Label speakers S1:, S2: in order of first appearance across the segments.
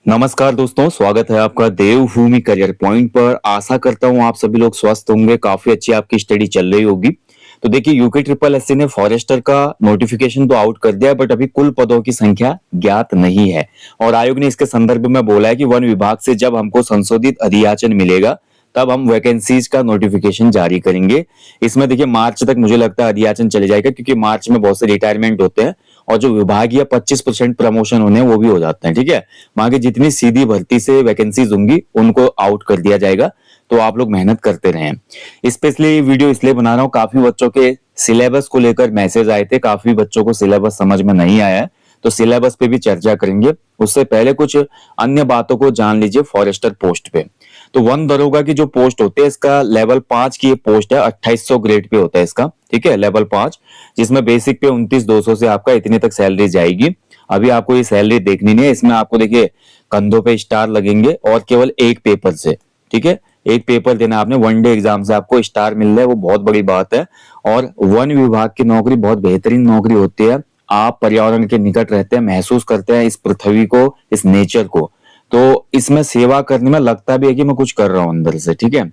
S1: नमस्कार दोस्तों, स्वागत है आपका देवभूमि करियर पॉइंट पर। आशा करता हूँ आप सभी लोग स्वस्थ होंगे, काफी अच्छी आपकी स्टडी चल रही होगी। तो देखिए, यूके ट्रिपल एससी ने फॉरेस्टर का नोटिफिकेशन तो आउट कर दिया है, बट अभी कुल पदों की संख्या ज्ञात नहीं है। और आयोग ने इसके संदर्भ में बोला है कि वन विभाग से जब हमको संशोधित अधियाचन मिलेगा तब हम वैकेंसीज का नोटिफिकेशन जारी करेंगे। इसमें देखिए मार्च तक मुझे लगता है अधियाचन चले जाएगा, क्योंकि मार्च में बहुत से रिटायरमेंट होते हैं और जो विभागीय 25% प्रमोशन होने हैं वो भी हो जाते हैं। ठीक है, वहां की जितनी सीधी भर्ती से वैकेंसीज होंगी उनको आउट कर दिया जाएगा। तो आप लोग मेहनत करते रहें। स्पेशली वीडियो इसलिए बना रहा हूँ, काफी बच्चों के सिलेबस को लेकर मैसेज आए थे, काफी बच्चों को सिलेबस समझ में नहीं आया है, तो सिलेबस पे भी चर्चा करेंगे। उससे पहले कुछ अन्य बातों को जान लीजिए फॉरेस्टर पोस्ट पे। तो वन दरोगा की जो पोस्ट होती है, इसका लेवल 5 की ये पोस्ट है, 2800 ग्रेड पे होता है इसका। ठीक है, लेवल 5, जिसमें बेसिक पे 29,200 से आपका इतने तक सैलरी जाएगी। अभी आपको ये सैलरी देखनी नहीं है, इसमें आपको देखिए कंधों पे स्टार लगेंगे और केवल एक पेपर से। ठीक है, एक पेपर देना आपने, वन डे एग्जाम से आपको स्टार मिल रहा है, वो बहुत बड़ी बात है। और वन विभाग की नौकरी बहुत बेहतरीन नौकरी होती है। आप पर्यावरण के निकट रहते हैं, महसूस करते हैं इस पृथ्वी को, इस नेचर को, तो इसमें सेवा करने में लगता भी है कि मैं कुछ कर रहा हूं अंदर से। ठीक है,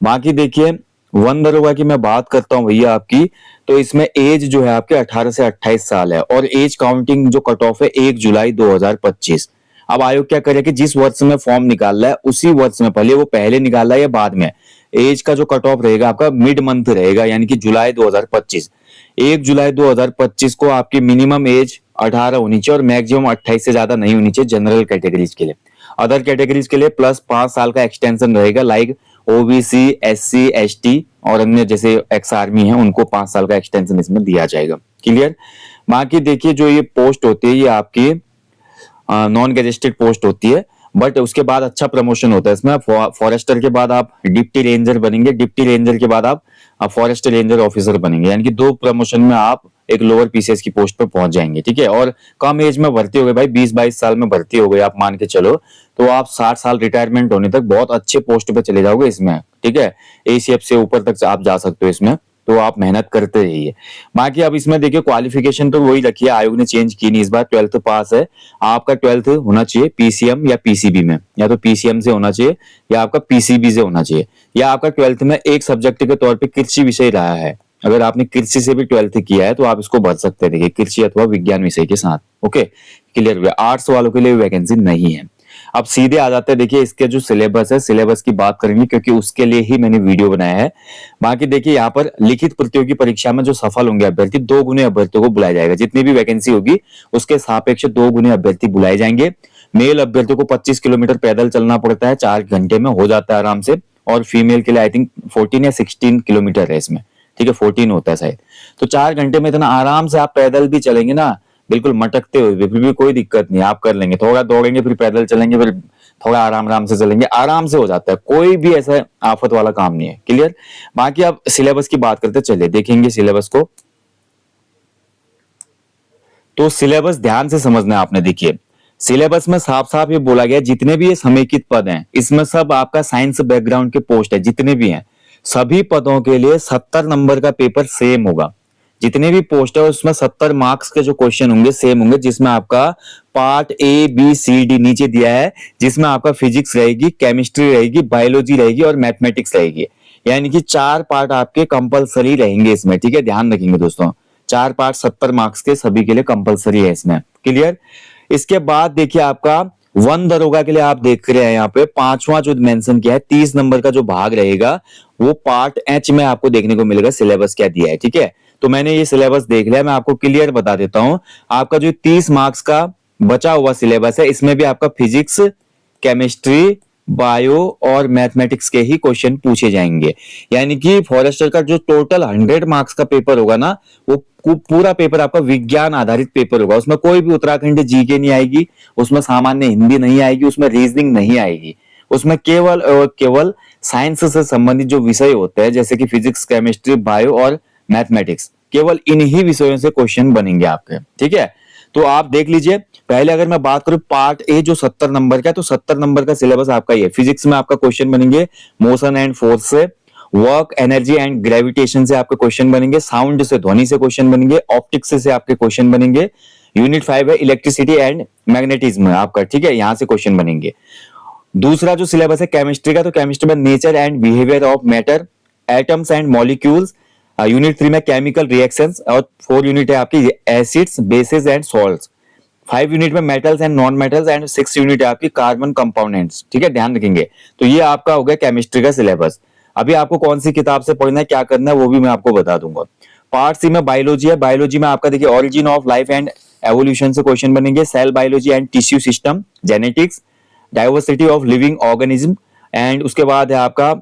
S1: बाकी देखिए वन दरोगा की मैं बात करता हूं भैया आपकी, तो इसमें एज जो है आपके 18 से 28 साल है, और एज काउंटिंग जो कट ऑफ है 1 जुलाई 2025। अब आयोग क्या करे कि जिस वर्ष में फॉर्म निकाल रहा है उसी वर्ष में, भले वो पहले निकाल रहा है या बाद में, एज का जो कट ऑफ रहेगा आपका मिड मंथ रहेगा, यानी कि जुलाई 2025। 1 जुलाई 2025 को आपकी मिनिमम एज 18 होनी चाहिए और मैक्सिमम 28 से ज्यादा नहीं होनी चाहिए जनरल कैटेगरीज के लिए। अदर कैटेगरीज के लिए प्लस 5 साल का एक्सटेंशन रहेगा, लाइक ओबीसी, एससी, एसटी और अन्य जैसे एक्स आर्मी है उनको 5 साल का एक्सटेंशन इसमें दिया जाएगा। क्लियर। बाकी देखिए जो ये पोस्ट होती है ये आपकी नॉन गेजेस्टेड पोस्ट होती है, बट उसके बाद अच्छा प्रमोशन होता है इसमें। फॉरेस्टर के बाद आप डिप्टी रेंजर बनेंगे, डिप्टी रेंजर के बाद आप फॉरेस्ट रेंजर ऑफिसर बनेंगे, यानी कि 2 प्रमोशन में आप एक लोअर पीसीएस की पोस्ट पे पहुंच जाएंगे। ठीक है, और कम एज में भर्ती हो गए भाई, 20-22 साल में भर्ती हो गए आप मान के चलो, तो आप 60 साल रिटायरमेंट होने तक बहुत अच्छे पोस्ट पे चले जाओगे इसमें। ठीक है, एसीएफ से ऊपर तक आप जा सकते हो इसमें, तो आप मेहनत करते रहिए। बाकी अब इसमें देखिए क्वालिफिकेशन तो वही रखिए, आयोग ने चेंज की नहीं इस बार, 12th पास है आपका। 12th होना चाहिए पीसीएम या पीसीबी में, या तो पीसीएम से होना चाहिए या आपका पीसीबी से होना चाहिए, या आपका 12th में एक सब्जेक्ट के तौर पे कृषि विषय रहा है। अगर आपने कृषि से भी 12th किया है तो आप इसको भर सकते हैं, देखिए कृषि अथवा विज्ञान विषय के साथ। ओके, क्लियर हुआ। आर्ट्स वालों के लिए वैकेंसी नहीं है। अब सीधे आ जाते हैं, देखिए इसके जो सिलेबस है, सिलेबस की बात करेंगे क्योंकि उसके लिए ही मैंने वीडियो बनाया है। बाकी देखिए यहाँ पर लिखित प्रतियोगी परीक्षा में जो सफल होंगे अभ्यर्थी, 2 गुने अभ्यर्थियों को बुलाया जाएगा। जितनी भी वैकेंसी होगी उसके सापेक्ष 2 गुने अभ्यर्थी बुलाए जाएंगे। मेल अभ्यर्थियों को 25 किलोमीटर पैदल चलना पड़ता है, 4 घंटे में हो जाता है आराम से, और फीमेल के लिए आई थिंक 14 या 16 किलोमीटर है इसमें। ठीक है, 14 होता है शायद। तो 4 घंटे में इतना आराम से आप पैदल भी चलेंगे ना, बिल्कुल मटकते हुए, फिर भी कोई दिक्कत नहीं, आप कर लेंगे। थोड़ा दौड़ेंगे, फिर पैदल चलेंगे, फिर थोड़ा आराम आराम से चलेंगे, आराम से हो जाता है, कोई भी ऐसा आफत वाला काम नहीं है। क्लियर। बाकी अब सिलेबस की बात करते चलिए, देखेंगे सिलेबस को। तो सिलेबस ध्यान से समझना है आपने। देखिए सिलेबस में साफ साफ ये बोला गया, जितने भी ये समेकित पद हैं इसमें सब आपका साइंस बैकग्राउंड के पोस्ट है, जितने भी हैं सभी पदों के लिए 70 नंबर का पेपर सेम होगा। जितने भी पोस्ट है उसमें 70 मार्क्स के जो क्वेश्चन होंगे सेम होंगे, जिसमें आपका part A B C D नीचे दिया है, जिसमें आपका फिजिक्स रहेगी, केमिस्ट्री रहेगी, बायोलॉजी रहेगी और मैथमेटिक्स रहेगी। यानी कि 4 पार्ट आपके कंपलसरी रहेंगे इसमें। ठीक है, ध्यान रखेंगे दोस्तों, 4 पार्ट 70 मार्क्स के सभी के लिए कंपलसरी है इसमें। क्लियर। इसके बाद देखिए आपका वन दरोगा के लिए आप देख रहे हैं यहाँ पे 5वां जो मेंशन किया है, 30 नंबर का जो भाग रहेगा वो पार्ट एच में आपको देखने को मिलेगा सिलेबस क्या दिया है। ठीक है, तो मैंने ये सिलेबस देख लिया, मैं आपको क्लियर बता देता हूं। आपका जो 30 मार्क्स का बचा हुआ सिलेबस है इसमें भी आपका फिजिक्स, केमिस्ट्री, बायो और मैथमेटिक्स के ही क्वेश्चन पूछे जाएंगे। यानी कि फॉरेस्टर का जो टोटल 100 मार्क्स का पेपर होगा ना, वो पूरा पेपर आपका विज्ञान आधारित पेपर होगा। उसमें कोई भी उत्तराखंड जीके नहीं आएगी, उसमें सामान्य हिंदी नहीं आएगी, उसमें रीजनिंग नहीं आएगी। उसमें केवल और केवल साइंस से संबंधित जो विषय होते हैं जैसे कि फिजिक्स, केमिस्ट्री, बायो और मैथमेटिक्स, केवल इन्हीं विषयों से क्वेश्चन बनेंगे आपके। ठीक है, तो आप देख लीजिए। पहले अगर मैं बात करूं पार्ट ए जो 70 नंबर का है, तो 70 नंबर का सिलेबस आपका ये। फिजिक्स में आपका क्वेश्चन बनेंगे मोशन एंड फोर्स से, वर्क, एनर्जी एंड ग्रेविटेशन से आपके क्वेश्चन बनेंगे, साउंड से, ध्वनि से क्वेश्चन बनेंगे, ऑप्टिक्स से आपके क्वेश्चन बनेंगे, यूनिट 5 है इलेक्ट्रिसिटी एंड मैग्नेटिज्म आपका, ठीक है, यहाँ से क्वेश्चन बनेंगे। दूसरा जो सिलेबस है केमिस्ट्री का, तो केमिस्ट्री में nature and behaviour of matter, atoms and molecules, unit 3 में केमिकल रिएक्शंस, और 4 यूनिट है आपकी acids, bases and salts, 5 unit में metals and non metals, and 6 unit है आपकी कार्बन कंपाउंडेंट्स, ठीक है, ध्यान रखेंगे। तो ये आपका हो गया केमिस्ट्री का सिलेबस। अभी आपको कौन सी किताब से पढ़ना है, क्या करना है, वो भी मैं आपको बता दूंगा। पार्ट सी में बायोलॉजी है, बायोलॉजी में आपका देखिए origin of life and evolution से क्वेश्चन बनेंगे, cell biology and tissue system, genetics, diversity of living organism, and उसके बाद है आपका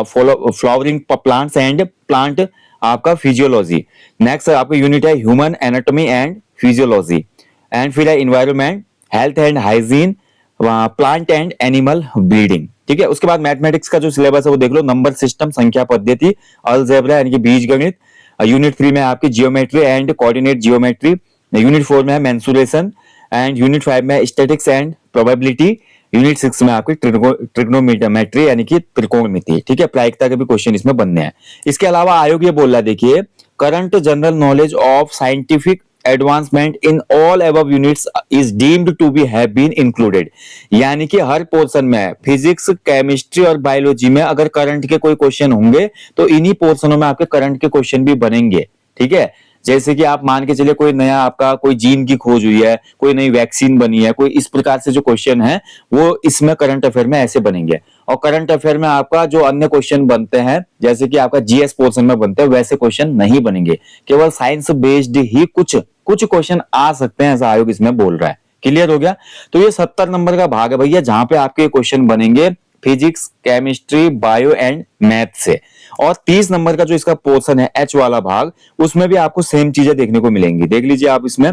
S1: फ्लावरिंग प्लांट्स एंड प्लांट आपका फिजियोलॉजी। नेक्स्ट आपका यूनिट है human anatomy and physiology, and फिर है environment, health and hygiene, plant and animal breeding, ठीक है। उसके बाद मैथमेटिक्स का जो सिलेबस है वो देख लो, नंबर सिस्टम, संख्या पद्धति, अलजेब्रा यानी कि बीजगणित, यूनिट 3 में आपकी geometry and coordinate geometry, unit 4 में है मेंसुरेशन, एंड यूनिट 5 में स्टैटिक्स एंड प्रोबेबिलिटी, यूनिट 6 में आपकी ट्रिग्नोमेट्री यानी कि त्रिकोणमिति, ठीक है। प्रायिकता के भी क्वेश्चन इसमें बनने हैं। इसके अलावा आयोग ये बोल रहा है, देखिए current general knowledge of scientific advancement in all above units is deemed to be have been included, यानी कि हर पोर्शन में फिजिक्स, केमिस्ट्री और बायोलॉजी में अगर करंट के कोई क्वेश्चन होंगे तो इन्हीं पोर्शनों में आपके करंट के क्वेश्चन भी बनेंगे, ठीक है। जैसे कि आप मान के चलिए कोई नया आपका कोई जीन की खोज हुई है, कोई नई वैक्सीन बनी है, कोई इस प्रकार से जो क्वेश्चन है वो इसमें करंट अफेयर में ऐसे बनेंगे। और करंट अफेयर में आपका जो अन्य क्वेश्चन बनते हैं जैसे कि आपका जीएस पोर्शन में बनते हैं वैसे क्वेश्चन नहीं बनेंगे, केवल साइंस बेस्ड ही कुछ क्वेश्चन आ सकते हैं, ऐसा आयोग इसमें बोल रहा है। क्लियर हो गया। तो ये 70 नंबर का भाग है भैया, जहां पे आपके क्वेश्चन बनेंगे physics, chemistry, bio and math से। और 30 नंबर का जो इसका पोर्शन है एच वाला भाग, उसमें भी आपको सेम चीजें देखने को मिलेंगी। देख लीजिए आप, इसमें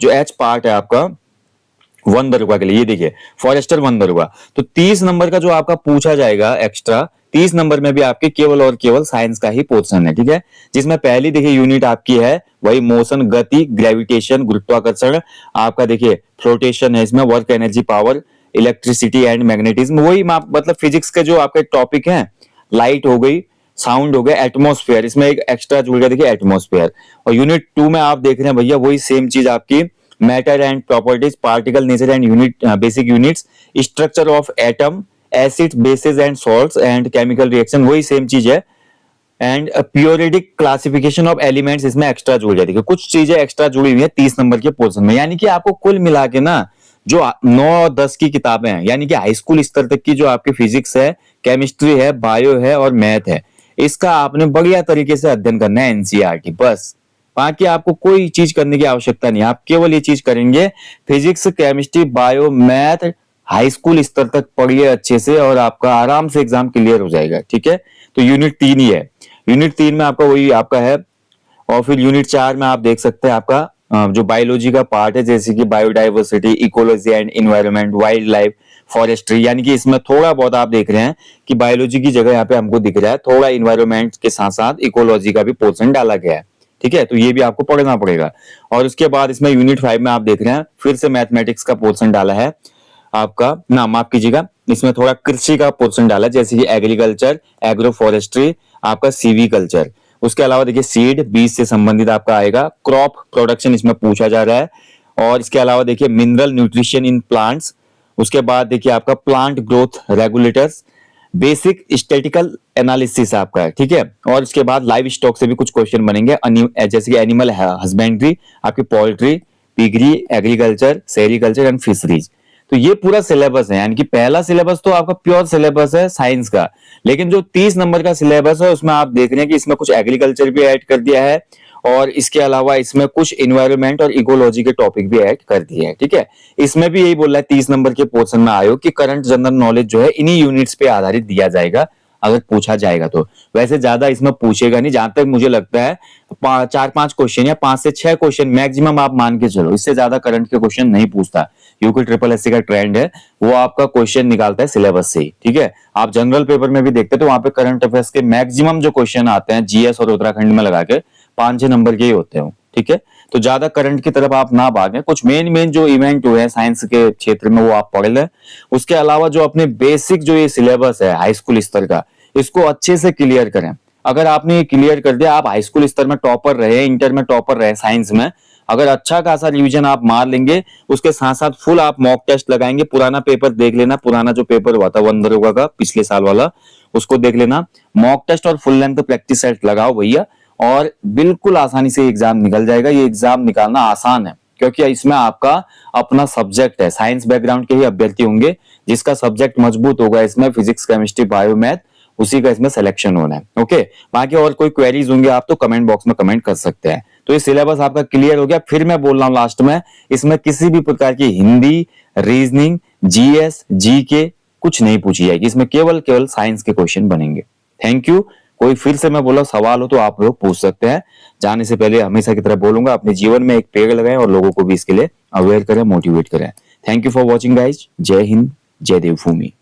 S1: जो एच पार्ट है आपका वन दरुआ के लिए, ये देखिए फॉरेस्टर वन दरुआ, तो 30 नंबर का जो आपका पूछा जाएगा एक्स्ट्रा, 30 नंबर में भी आपके केवल और केवल साइंस का ही पोर्शन है, ठीक है। जिसमें पहली देखिए यूनिट आपकी है वही मोशन, गति, ग्रेविटेशन, गुरुत्वाकर्षण, आपका देखिए फ्लोटेशन है, इसमें work energy, power, electricity and magnetism, वही मतलब फिजिक्स के जो आपके टॉपिक हैं, लाइट हो गई, साउंड हो गया, एटमॉस्फेयर, इसमें एक एक्स्ट्रा जुड़ गया देखिए एटमॉस्फेयर। और यूनिट 2 में आप देख रहे हैं भैया वही सेम चीज आपकी matter and properties, particle nature and unit basic units, structure of atom, acid, basis and salts and chemical reaction, वही सेम चीज है। And periodic classification of elements, इसमें एक्स्ट्रा जुड़ जाती है, कुछ चीजें एक्स्ट्रा जुड़ी हुई है 30 नंबर के पोर्शन में। यानी कि आपको कुल मिला के ना जो 9 और 10 की किताबें हैं, यानी कि हाई स्कूल स्तर तक की जो आपकी फिजिक्स है, केमिस्ट्री है, बायो है और मैथ है, इसका आपने बढ़िया तरीके से अध्ययन करना है एनसीईआरटी, बस। बाकी आपको कोई चीज करने की आवश्यकता नहीं, आप केवल ये चीज करेंगे, physics, chemistry, bio, math high school स्तर तक पढ़िए अच्छे से और आपका आराम से एग्जाम क्लियर हो जाएगा, ठीक है। तो यूनिट 3 ही है, यूनिट 3 में आपका वही आपका है। और फिर यूनिट 4 में आप देख सकते हैं आपका जो बायोलॉजी का पार्ट है, जैसे कि biodiversity, ecology and environment, wild life, forestry, यानी कि इसमें थोड़ा बहुत आप देख रहे हैं कि बायोलॉजी की जगह यहाँ पे हमको दिख रहा है थोड़ा इन्वायरमेंट के साथ साथ इकोलॉजी का भी पोर्शन डाला गया है, ठीक है। तो ये भी आपको पढ़ना पड़ेगा। और उसके बाद इसमें यूनिट 5 में आप देख रहे हैं फिर से मैथमेटिक्स का पोर्शन डाला है आपका, ना माफ कीजिएगा, इसमें थोड़ा कृषि का पोर्शन डाला है, जैसे कि एग्रीकल्चर, एग्रो फॉरेस्ट्री, आपका सीवी कल्चर। उसके अलावा देखिए सीड, बीज से संबंधित आपका आएगा, क्रॉप प्रोडक्शन इसमें पूछा जा रहा है। और इसके अलावा देखिए मिनरल न्यूट्रिशन इन प्लांट्स, उसके बाद देखिए आपका plant growth regulators, basic statistical analysis आपका है, ठीक है। और उसके बाद लाइव स्टॉक से भी कुछ क्वेश्चन बनेंगे, जैसे कि एनिमल हस्बेंड्री, आपकी poultry, piggery, agriculture, sericulture and fisheries. तो ये पूरा सिलेबस है, यानी कि पहला सिलेबस तो आपका प्योर सिलेबस है साइंस का, लेकिन जो 30 नंबर का सिलेबस है उसमें आप देख रहे हैं कि इसमें कुछ एग्रीकल्चर भी ऐड कर दिया है और इसके अलावा इसमें कुछ इन्वायरमेंट और इकोलॉजी के टॉपिक भी ऐड कर दिए हैं, ठीक है। इसमें भी यही बोल रहा है 30 नंबर के पोर्शन में आयोग कि करंट जनरल नॉलेज जो है इन्हीं यूनिट्स पे आधारित दिया जाएगा अगर पूछा जाएगा तो। वैसे ज्यादा इसमें पूछेगा नहीं, जहां तक मुझे लगता है 4-5 क्वेश्चन या 5 से 6 क्वेश्चन मैक्सिमम आप मान के चलो, इससे ज्यादा करंट के क्वेश्चन नहीं पूछता। यूपी ट्रिपल एससी का ट्रेंड है वो आपका क्वेश्चन निकालता है सिलेबस से ही, ठीक है। आप जनरल पेपर में भी देखते तो वहां पे करंट अफेयर्स के मैक्सिमम जो क्वेश्चन आते हैं जीएस और उत्तराखंड में लगा के 5-6 नंबर के ही होते हैं, ठीक है। तो ज्यादा करंट की तरफ आप ना भागें, कुछ मेन जो इवेंट हुए हैं साइंस के क्षेत्र में वो आप पढ़ लें। उसके अलावा जो अपने बेसिक जो ये सिलेबस है हाई स्कूल स्तर का, इसको अच्छे से क्लियर करें। अगर आपने ये क्लियर कर दिया, आप हाई स्कूल स्तर में टॉपर रहे, इंटर में टॉपर रहे साइंस में, अगर अच्छा खासा रिवीजन आप मार लेंगे, उसके साथ साथ फुल आप मॉक टेस्ट लगाएंगे, पुराना पेपर देख लेना, पुराना जो पेपर हुआ था वन दरोगा का पिछले साल वाला, उसको देख लेना, मॉक टेस्ट और फुल लेंथ प्रैक्टिस सेट लगाओ भैया, और बिल्कुल आसानी से एग्जाम निकल जाएगा। ये एग्जाम निकालना आसान है क्योंकि इसमें आपका अपना सब्जेक्ट है, साइंस बैकग्राउंड के ही अभ्यर्थी होंगे, जिसका सब्जेक्ट मजबूत होगा इसमें फिजिक्स, केमिस्ट्री, बायो, मैथ, उसी का इसमें सिलेक्शन होना है। ओके, बाकी और कोई क्वेरीज होंगे आप तो कमेंट बॉक्स में कमेंट कर सकते हैं। तो ये सिलेबस आपका क्लियर हो गया। फिर मैं बोल रहा हूँ लास्ट में, इसमें किसी भी प्रकार की हिंदी, रीजनिंग, जीएस, जीके कुछ नहीं पूछी जाएगी, इसमें केवल केवल साइंस के क्वेश्चन बनेंगे। Thank you. कोई फिर से मैं बोला सवाल हो तो आप लोग पूछ सकते हैं। जाने से पहले हमेशा की तरह बोलूंगा, अपने जीवन में एक पेड़ लगाएं और लोगों को भी इसके लिए अवेयर करें, मोटिवेट करें। Thank you for watching guys. जय हिंद, जय देवभूमि।